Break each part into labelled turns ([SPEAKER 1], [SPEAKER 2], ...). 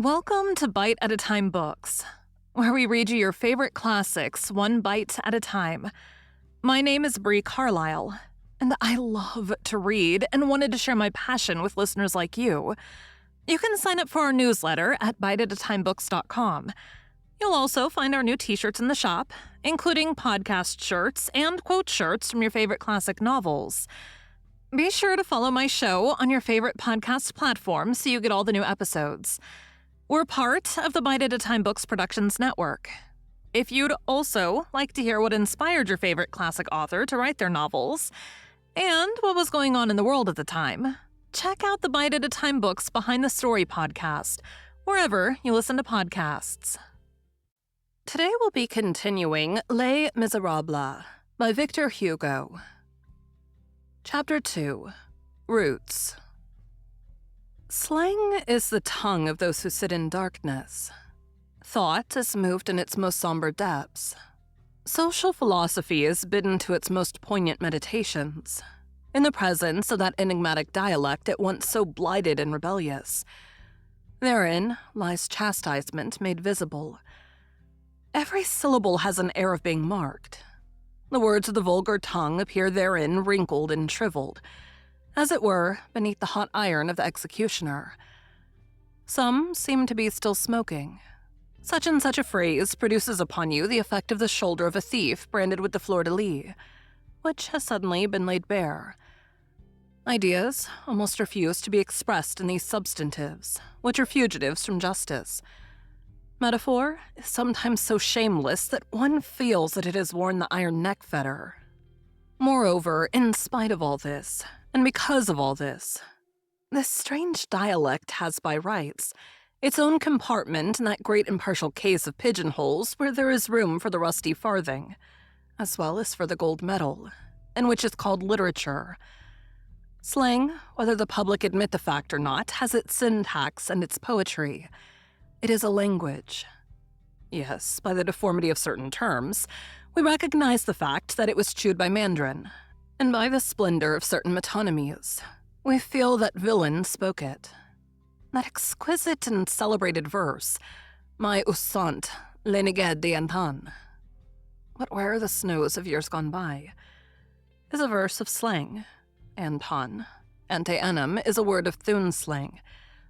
[SPEAKER 1] Welcome to Bite at a Time Books, where we read you your favorite classics one bite at a time. My name is Bree Carlile, and I love to read and wanted to share my passion with listeners like you. You can sign up for our newsletter at biteatatimebooks.com. You'll also find our new t-shirts in the shop, including podcast shirts and quote shirts from your favorite classic novels. Be sure to follow my show on your favorite podcast platform so you get all the new episodes. We're part of the Bite at a Time Books Productions Network. If you'd also like to hear what inspired your favorite classic author to write their novels, and what was going on in the world at the time, check out the Bite at a Time Books Behind the Story podcast, wherever you listen to podcasts. Today we'll be continuing Les Miserables by Victor Hugo. Chapter 2, Roots. Slang is the tongue of those who sit in darkness. Thought is moved in its most somber depths. Social philosophy is bidden to its most poignant meditations, in the presence of that enigmatic dialect at once so blighted and rebellious. Therein lies chastisement made visible. Every syllable has an air of being marked. The words of the vulgar tongue appear therein wrinkled and shriveled, as it were, beneath the hot iron of the executioner. Some seem to be still smoking. Such and such a phrase produces upon you the effect of the shoulder of a thief branded with the fleur-de-lis, which has suddenly been laid bare. Ideas almost refuse to be expressed in these substantives, which are fugitives from justice. Metaphor is sometimes so shameless that one feels that it has worn the iron neck fetter. Moreover, in spite of all this, and because of all this strange dialect has by rights its own compartment in that great impartial case of pigeonholes where there is room for the rusty farthing, as well as for the gold medal, and which is called literature. Slang, whether the public admit the fact or not, has its syntax and its poetry. It is a language. Yes, by the deformity of certain terms, we recognize the fact that it was chewed by Mandarin, and by the splendor of certain metonymies, we feel that villain spoke it. That exquisite and celebrated verse, My usant, l'eniged d'antan, what were the snows of years gone by, is a verse of slang. Anton, ante annum, is a word of Thun slang,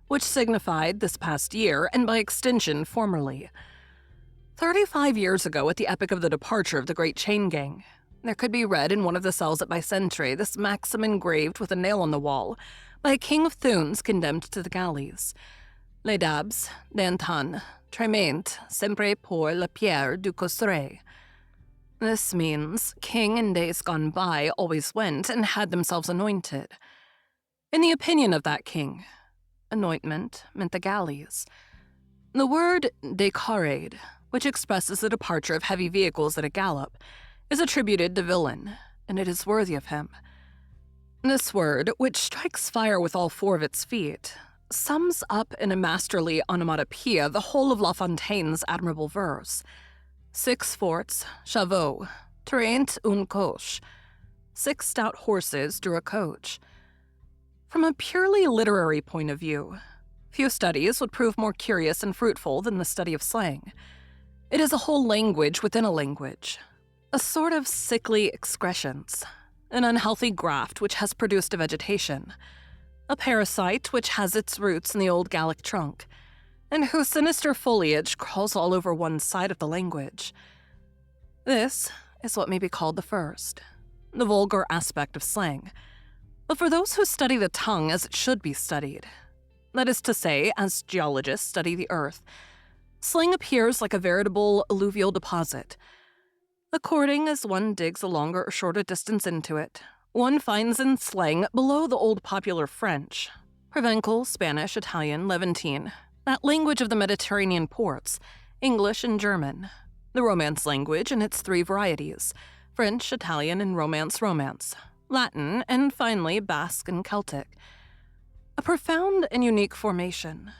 [SPEAKER 1] which signified this past year, and by extension formerly. 35 years ago, at the epoch of the departure of the great chain gang, there could be read in one of the cells at Bicentre this maxim engraved with a nail on the wall by a king of Thunes condemned to the galleys. Les dabs d'antan trement sempre pour la pierre du cosseret. This means king in days gone by always went and had themselves anointed. In the opinion of that king, anointment meant the galleys. The word décarade, which expresses the departure of heavy vehicles at a gallop, is attributed to villain, and it is worthy of him. This word, which strikes fire with all four of its feet, sums up in a masterly onomatopoeia the whole of La Fontaine's admirable verse. 6 forts, chevaux, traint une coche. 6 stout horses drew a coach. From a purely literary point of view, few studies would prove more curious and fruitful than the study of slang. It is a whole language within a language, a sort of sickly excrescence, an unhealthy graft which has produced a vegetation, a parasite which has its roots in the old Gallic trunk, and whose sinister foliage crawls all over one side of the language. This is what may be called the first, the vulgar aspect of slang. But for those who study the tongue as it should be studied, that is to say, as geologists study the earth, slang appears like a veritable alluvial deposit. According as one digs a longer or shorter distance into it, one finds in slang below the old popular French, Provençal, Spanish, Italian, Levantine, that language of the Mediterranean ports, English and German, the Romance language in its 3 varieties, French, Italian, and Romance, Latin, and finally Basque and Celtic. A profound and unique formation,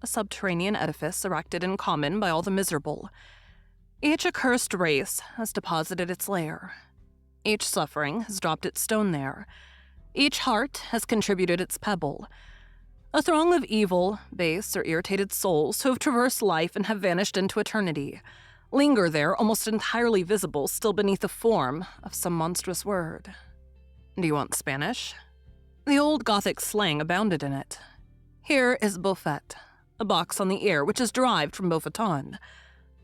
[SPEAKER 1] a subterranean edifice erected in common by all the miserable. Each accursed race has deposited its lair. Each suffering has dropped its stone there. Each heart has contributed its pebble. A throng of evil, base, or irritated souls who have traversed life and have vanished into eternity, linger there almost entirely visible still beneath the form of some monstrous word. Do you want Spanish? The old Gothic slang abounded in it. Here is buffet, a box on the ear which is derived from beaufeton.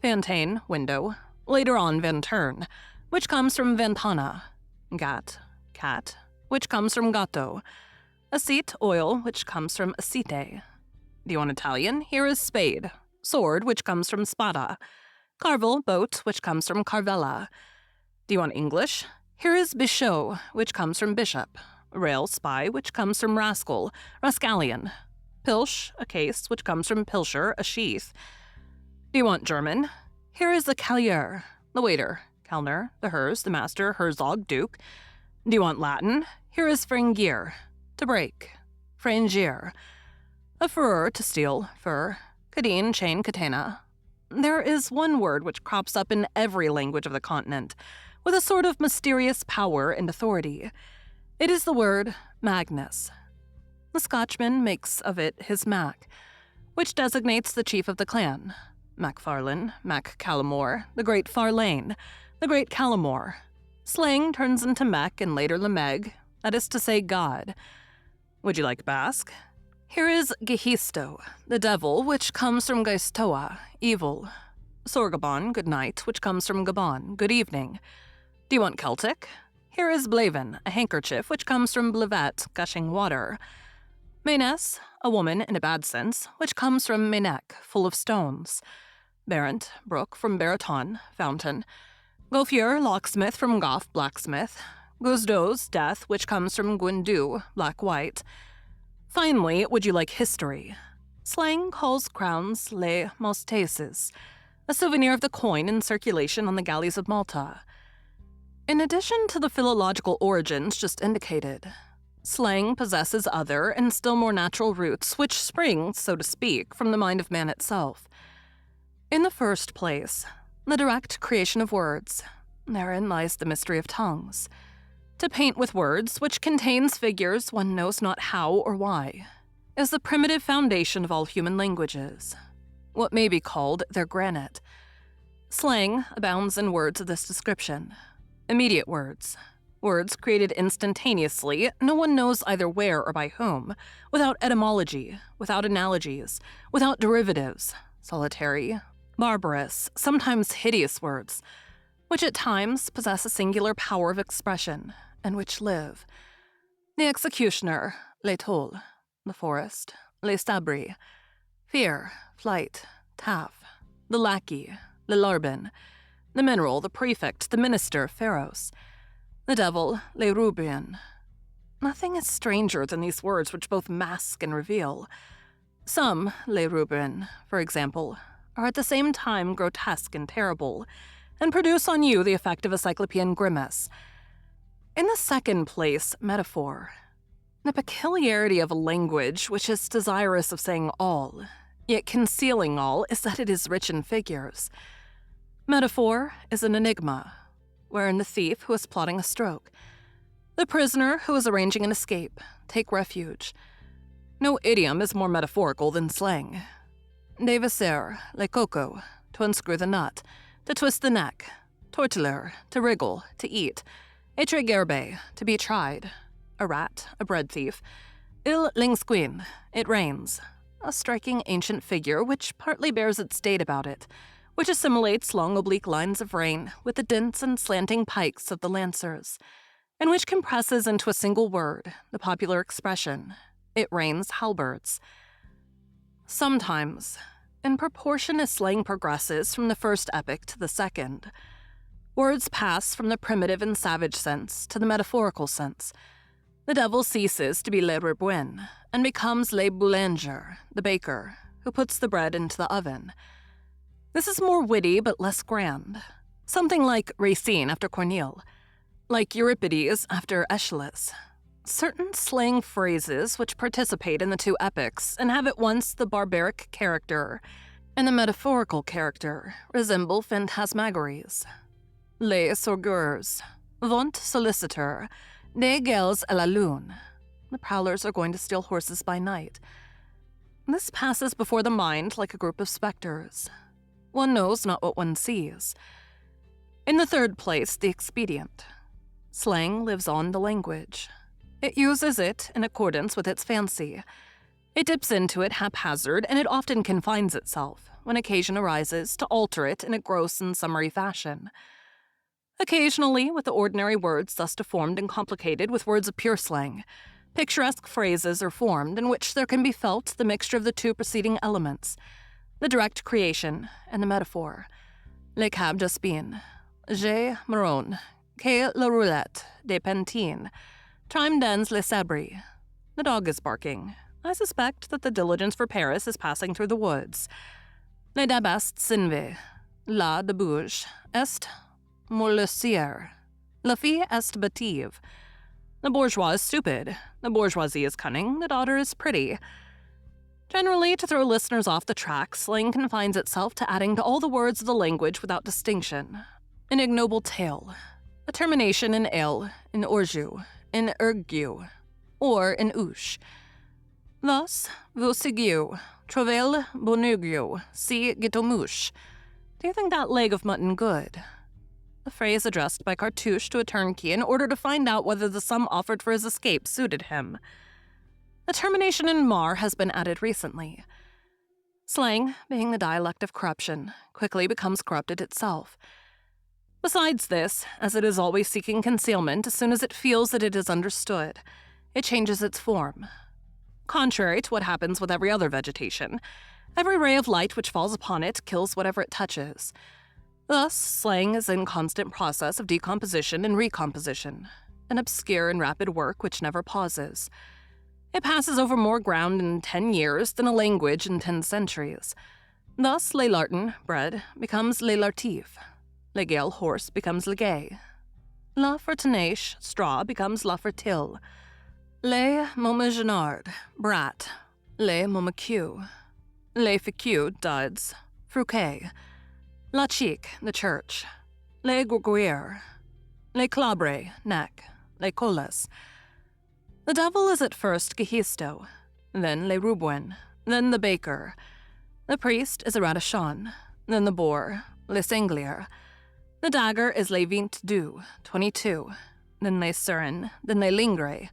[SPEAKER 1] Fontaine, window. Later on, vanterne, which comes from ventana. Gat, cat, which comes from gatto. Acete, oil, which comes from acete. Do you want Italian? Here is spade. Sword, which comes from spada. Carvel, boat, which comes from carvella. Do you want English? Here is bichot, which comes from bishop. Rail, spy, which comes from rascal, rascallion. Pilch, a case, which comes from pilcher, a sheath. Do you want German? Here is the calier, the waiter, kellner, the hers, the master, herzog, duke. Do you want Latin? Here is frangier, to break, frangier. A furor, to steal, fur, cadene, chain, catena. There is one word which crops up in every language of the continent, with a sort of mysterious power and authority. It is the word Magnus. The Scotchman makes of it his Mac, which designates the chief of the clan. Macfarlane, Mac Callamore, the great Farlane, the great Callamore. Slang turns into Mech and later Lemeg, that is to say God. Would you like Basque? Here is Gehisto, the devil, which comes from Geistoa, evil. Sorgabon, good night, which comes from Gabon, good evening. Do you want Celtic? Here is Blaven, a handkerchief, which comes from Blavet, gushing water. Mayness, a woman in a bad sense, which comes from Maynec, full of stones. Barrent, brook, from Baraton, fountain. Gauffier, locksmith, from Goff, blacksmith. Guzdos, death, which comes from Gwyndu, black-white. Finally, would you like history? Slang calls crowns les mostaces, a souvenir of the coin in circulation on the galleys of Malta. In addition to the philological origins just indicated, slang possesses other and still more natural roots which spring, so to speak, from the mind of man itself. In the first place, the direct creation of words. Therein lies the mystery of tongues. To paint with words, which contains figures one knows not how or why, is the primitive foundation of all human languages, what may be called their granite. Slang abounds in words of this description. Immediate words. Words created instantaneously, no one knows either where or by whom, without etymology, without analogies, without derivatives, solitary, barbarous, sometimes hideous words, which at times possess a singular power of expression, and which live. The executioner, l'étole, the forest, les sabri, fear, flight, taff, the lackey, le larbin, the mineral, the prefect, the minister, Pharos, the devil, le rubrian. Nothing is stranger than these words which both mask and reveal. Some, le rubrian, for example, are at the same time grotesque and terrible, and produce on you the effect of a cyclopean grimace. In the second place, metaphor. The peculiarity of a language which is desirous of saying all, yet concealing all, is that it is rich in figures. Metaphor is an enigma, wherein the thief who is plotting a stroke, the prisoner who is arranging an escape, take refuge. No idiom is more metaphorical than slang. Dévisser, le coco, to unscrew the nut, to twist the neck, tortilleur, to wriggle, to eat, etre gerbe, to be tried, a rat, a bread thief, il lingsquin, it rains, a striking ancient figure which partly bears its date about it, which assimilates long oblique lines of rain with the dents and slanting pikes of the lancers, and which compresses into a single word the popular expression, it rains halberds. Sometimes, in proportion as slang progresses from the first epoch to the second, words pass from the primitive and savage sense to the metaphorical sense. The devil ceases to be le rebouin and becomes le boulanger, the baker, who puts the bread into the oven. This is more witty but less grand, something like Racine after Corneille, like Euripides after Aeschylus. Certain slang phrases which participate in the two epochs and have at once the barbaric character and the metaphorical character resemble phantasmagories. Les sorgurs, vont solicitor, des gels à la lune. The prowlers are going to steal horses by night. This passes before the mind like a group of specters. One knows not what one sees. In the third place, the expedient. Slang lives on the language. It uses it in accordance with its fancy. It dips into it haphazard, and it often confines itself, when occasion arises, to alter it in a gross and summary fashion. Occasionally, with the ordinary words thus deformed and complicated with words of pure slang, picturesque phrases are formed in which there can be felt the mixture of the two preceding elements, the direct creation and the metaphor. Le cab d'Espine, j'ai marron, que la roulette de Pentine, trime dans le sabri. The dog is barking. I suspect that the diligence for Paris is passing through the woods. Le dabast s'inve, la de bouge, est molestière. La fille est bêtive. The bourgeois is stupid. The bourgeoisie is cunning. The daughter is pretty. Generally, to throw listeners off the track, slang confines itself to adding to all the words of the language without distinction. An ignoble tale. A termination in il, in orju, in ergu, or in ouche. Thus, vous seguiu, trovel bonugiu, si gitomouche. Do you think that leg of mutton good? A phrase addressed by Cartouche to a turnkey in order to find out whether the sum offered for his escape suited him. The termination in mar has been added recently. Slang, being the dialect of corruption, quickly becomes corrupted itself. Besides this, as it is always seeking concealment as soon as it feels that it is understood, it changes its form. Contrary to what happens with every other vegetation, every ray of light which falls upon it kills whatever it touches. Thus, slang is in constant process of decomposition and recomposition, an obscure and rapid work which never pauses. It passes over more ground in 10 years than a language in 10 centuries. Thus, le lartin, bread, becomes le lartif. Le gale, horse, becomes le gay. La fertinache, straw, becomes la fertile. Le momagenard, brat. Le momacu. Le ficu, duds. Fruquet. La chic, the church. Le gurguier. Le clabre, neck. Le colas. The devil is at first Gehisto, then Le Rubwen, then the baker. The priest is a Radishan, then the boar, Le Sanglier. The dagger is Le 22, 22, then Le Surin, then Le Lingre.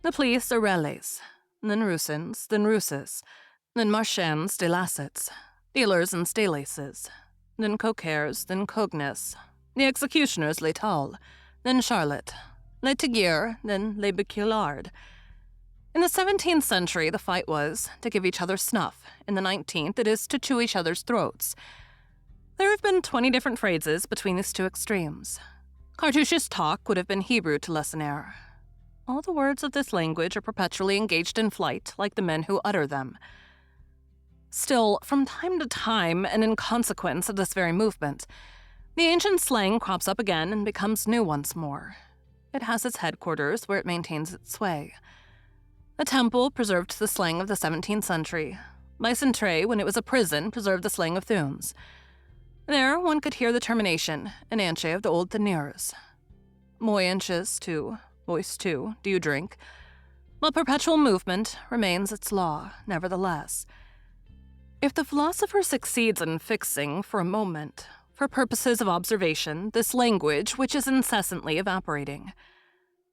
[SPEAKER 1] The police are Relais, then Russins, then Russes, then Marchands de Lassets, dealers in staylaces, then coquers, then cognes, the executioners Letal, then Charlotte, Le Tiguier, then Le Biculard. In the 17th century, the fight was to give each other snuff. In the 19th, it is to chew each other's throats. There have been 20 different phrases between these two extremes. Cartouche's talk would have been Hebrew to Lessenaire. All the words of this language are perpetually engaged in flight, like the men who utter them. Still, from time to time, and in consequence of this very movement, the ancient slang crops up again and becomes new once more. It has its headquarters where it maintains its sway. The temple preserved the slang of the 17th century. Lycentre, when it was a prison, preserved the slang of Thunes. There, one could hear the termination, an anche of the old Teniers. Moi inches, too, voice too, do you drink? But perpetual movement remains its law, nevertheless. If the philosopher succeeds in fixing, for a moment, for purposes of observation, this language which is incessantly evaporating,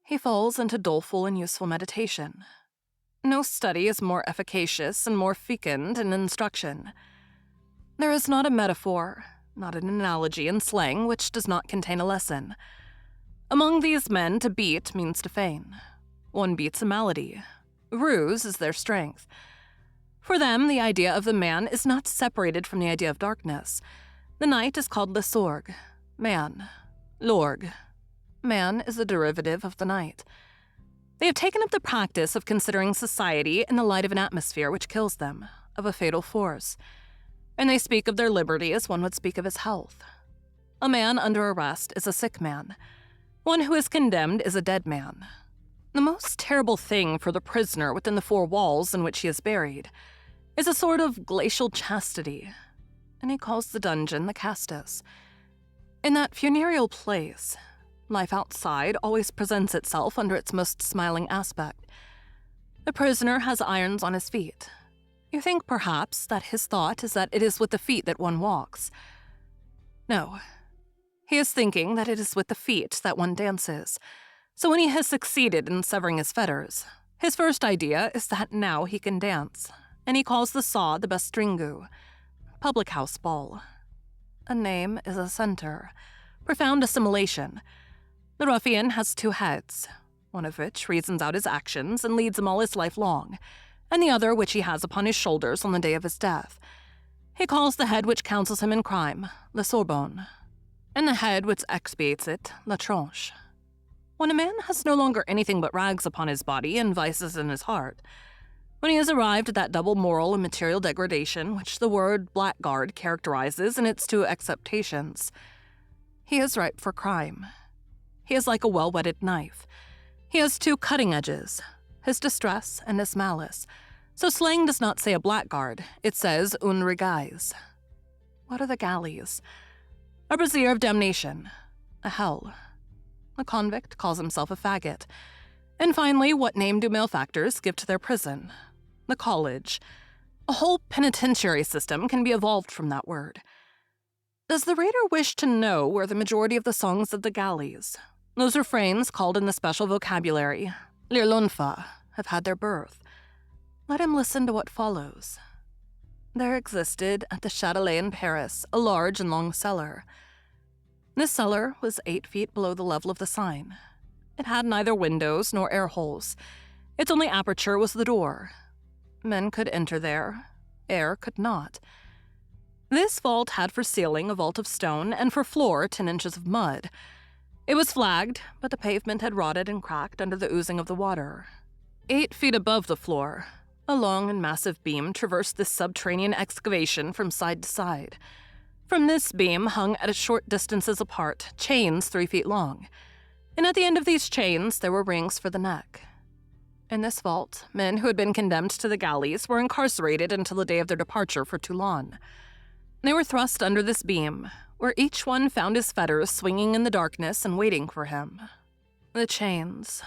[SPEAKER 1] he falls into doleful and useful meditation. No study is more efficacious and more fecund in instruction. There is not a metaphor, not an analogy in slang which does not contain a lesson. Among these men, to beat means to feign. One beats a malady. Ruse is their strength. For them, the idea of the man is not separated from the idea of darkness. The night is called le sorg, man. Lorg. Man is a derivative of the night. They have taken up the practice of considering society in the light of an atmosphere which kills them, of a fatal force. And they speak of their liberty as one would speak of his health. A man under arrest is a sick man. One who is condemned is a dead man. The most terrible thing for the prisoner within the four walls in which he is buried is a sort of glacial chastity, and he calls the dungeon the castus. In that funereal place, life outside always presents itself under its most smiling aspect. The prisoner has irons on his feet. You think, perhaps, that his thought is that it is with the feet that one walks. No. He is thinking that it is with the feet that one dances. So when he has succeeded in severing his fetters, his first idea is that now he can dance, and he calls the saw the bestringu, public house ball. A name is a center. Profound assimilation. The ruffian has two heads, one of which reasons out his actions and leads him all his life long, and the other which he has upon his shoulders on the day of his death. He calls the head which counsels him in crime le sorbonne, and the head which expiates it la tranche. When a man has no longer anything but rags upon his body and vices in his heart, when he has arrived at that double moral and material degradation which the word blackguard characterizes in its two acceptations, he is ripe for crime. He is like a well-whetted knife. He has two cutting edges, his distress and his malice. So slang does not say a blackguard, it says un regaise. What are the galleys? A brazier of damnation, a hell. A convict calls himself a faggot. And finally, what name do malefactors give to their prison? The college. A whole penitentiary system can be evolved from that word. Does the reader wish to know where the majority of the songs of the galleys, those refrains called in the special vocabulary, l'irlonfa, have had their birth? Let him listen to what follows. There existed at the Châtelet in Paris a large and long cellar. This cellar was 8 feet below the level of the Seine. It had neither windows nor air holes. Its only aperture was the door. Men could enter there. Air could not. This vault had for ceiling a vault of stone and for floor 10 inches of mud. It was flagged, but the pavement had rotted and cracked under the oozing of the water. 8 feet above the floor, a long and massive beam traversed this subterranean excavation from side to side. From this beam hung at short distances apart chains 3 feet long, and at the end of these chains there were rings for the neck. In this vault, men who had been condemned to the galleys were incarcerated until the day of their departure for Toulon. They were thrust under this beam, where each one found his fetters swinging in the darkness and waiting for him. The chains,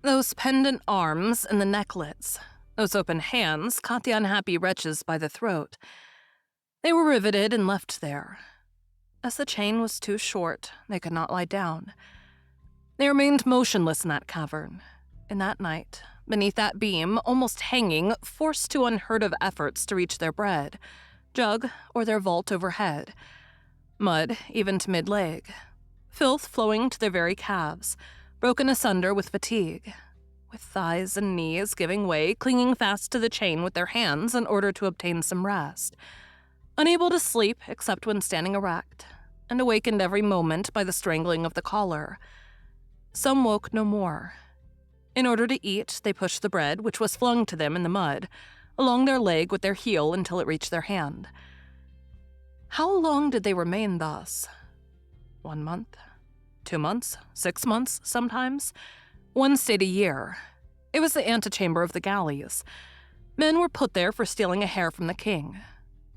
[SPEAKER 1] those pendant arms and the necklets, those open hands caught the unhappy wretches by the throat. They were riveted and left there. As the chain was too short, they could not lie down. They remained motionless in that cavern. In that night, beneath that beam, almost hanging, forced to unheard of efforts to reach their bread, jug or their vault overhead, mud even to mid-leg, filth flowing to their very calves, broken asunder with fatigue, with thighs and knees giving way, clinging fast to the chain with their hands in order to obtain some rest, unable to sleep except when standing erect, and awakened every moment by the strangling of the collar. Some woke no more. In order to eat, they pushed the bread, which was flung to them in the mud, along their leg with their heel until it reached their hand. How long did they remain thus? 1 month? 2 months? 6 months, sometimes? One stayed a year. It was the antechamber of the galleys. Men were put there for stealing a hair from the king.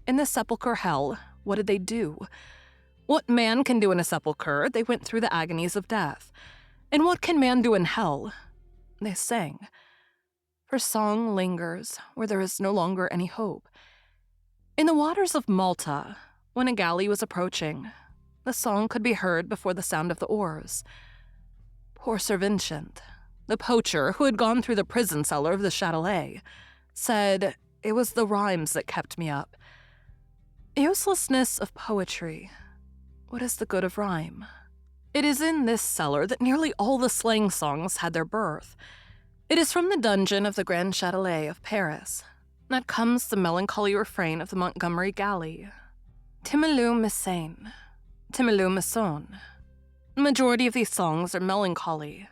[SPEAKER 1] In the sepulchre hell, what did they do? What man can do in a sepulchre, they went through the agonies of death. And what can man do in hell? They sang. For song lingers where there is no longer any hope. In the waters of Malta, when a galley was approaching, the song could be heard before the sound of the oars. Poor Sir Vincent, the poacher who had gone through the prison cellar of the Châtelet, said it was the rhymes that kept me up. Uselessness of poetry. What is the good of rhyme? It is in this cellar that nearly all the slang songs had their birth. It is from the dungeon of the Grand Châtelet of Paris that comes the melancholy refrain of the Montgomery galley. Timilou Messane, Timilou Messon. The majority of these songs are melancholy.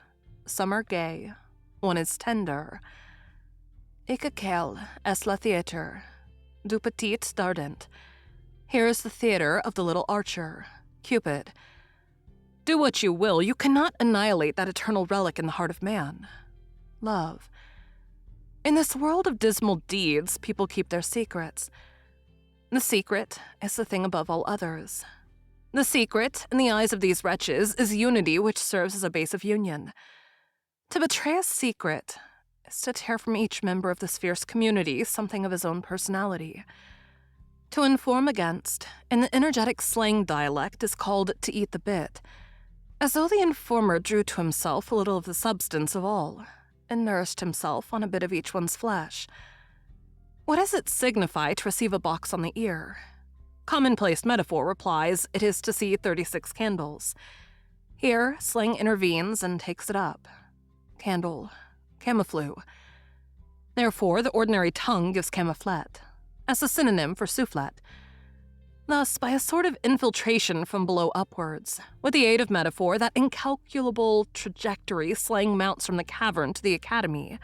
[SPEAKER 1] Some are gay. One is tender. Et que quel est le théâtre du petit Dardent. Here is the theater of the little archer, Cupid. Do what you will, you cannot annihilate that eternal relic in the heart of man. Love. In this world of dismal deeds, people keep their secrets. The secret is the thing above all others. The secret, in the eyes of these wretches, is unity which serves as a base of union. To betray a secret is is to tear from each member of this fierce community something of his own personality. To inform against, in the energetic slang dialect, is called to eat the bit, as though the informer drew to himself a little of the substance of all, and nourished himself on a bit of each one's flesh. What does it signify to receive a box on the ear? Commonplace metaphor replies it is to see 36 candles. Here, slang intervenes and takes it up. Candle, camouflue. Therefore, the ordinary tongue gives camouflet, as a synonym for soufflet. Thus, by a sort of infiltration from below upwards, with the aid of metaphor, that incalculable trajectory slang mounts from the cavern to the academy,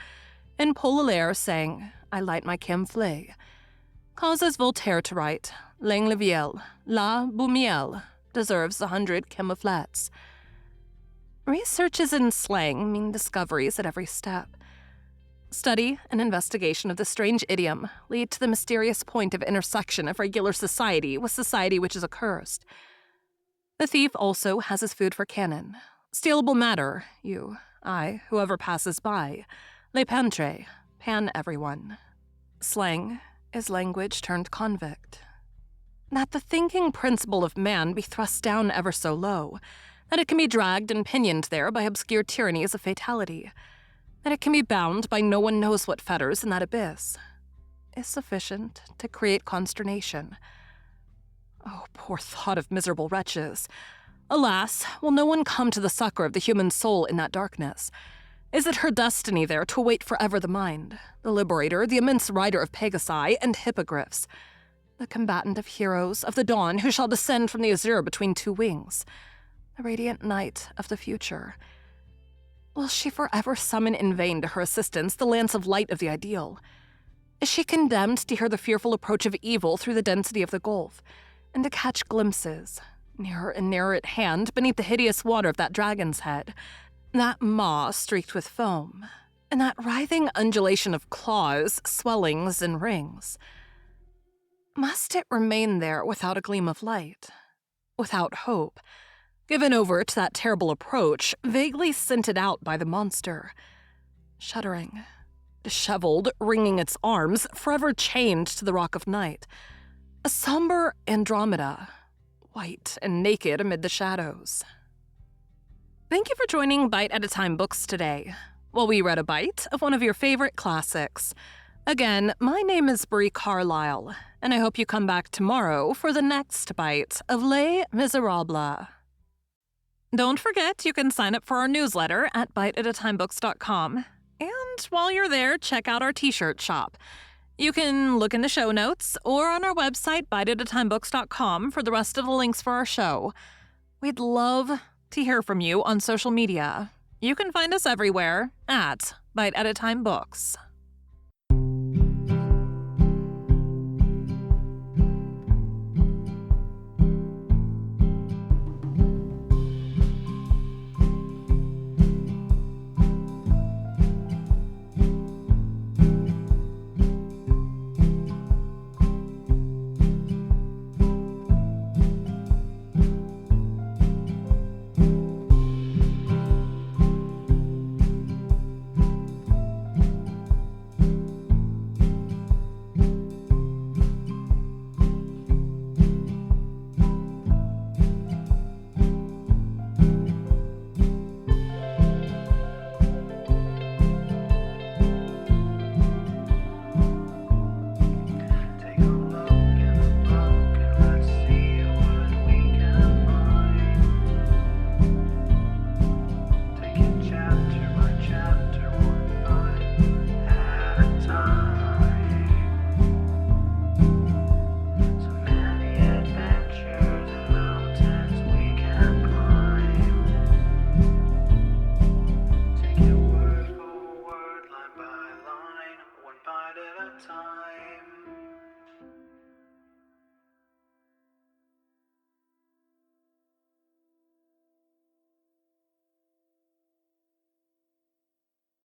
[SPEAKER 1] and Paul Hilaire saying, I light my camouflet, causes Voltaire to write, Langleviel, La Boumiel, deserves 100 camouflets. Researches in slang mean discoveries at every step. Study and investigation of the strange idiom lead to the mysterious point of intersection of regular society with society which is accursed. The thief also has his food for cannon. Stealable matter, you, I, whoever passes by. Les pantres, pan everyone. Slang is language turned convict. That the thinking principle of man be thrust down ever so low, that it can be dragged and pinioned there by obscure tyrannies of fatality, that it can be bound by no one knows what fetters in that abyss, is sufficient to create consternation. Oh, poor thought of miserable wretches! Alas, will no one come to the succor of the human soul in that darkness? Is it her destiny there to await forever the mind, the liberator, the immense rider of Pegasi and hippogriffs, the combatant of heroes of the dawn who shall descend from the azure between two wings, the radiant night of the future? Will she forever summon in vain to her assistance the lance of light of the ideal? Is she condemned to hear the fearful approach of evil through the density of the gulf, and to catch glimpses, nearer and nearer at hand, beneath the hideous water of that dragon's head, that maw streaked with foam, and that writhing undulation of claws, swellings, and rings? Must it remain there without a gleam of light, without hope, given over to that terrible approach, vaguely scented out by the monster, shuddering, disheveled, wringing its arms, forever chained to the rock of night, a somber Andromeda, white and naked amid the shadows? Thank you for joining Bite at a Time Books today, while we read a bite of one of your favorite classics. Again, my name is Bree Carlile, and I hope you come back tomorrow for the next bite of Les Miserables. Don't forget, you can sign up for our newsletter at biteatatimebooks.com. And while you're there, check out our t-shirt shop. You can look in the show notes or on our website, biteatatimebooks.com, for the rest of the links for our show. We'd love to hear from you on social media. You can find us everywhere at Bite at a Time Books.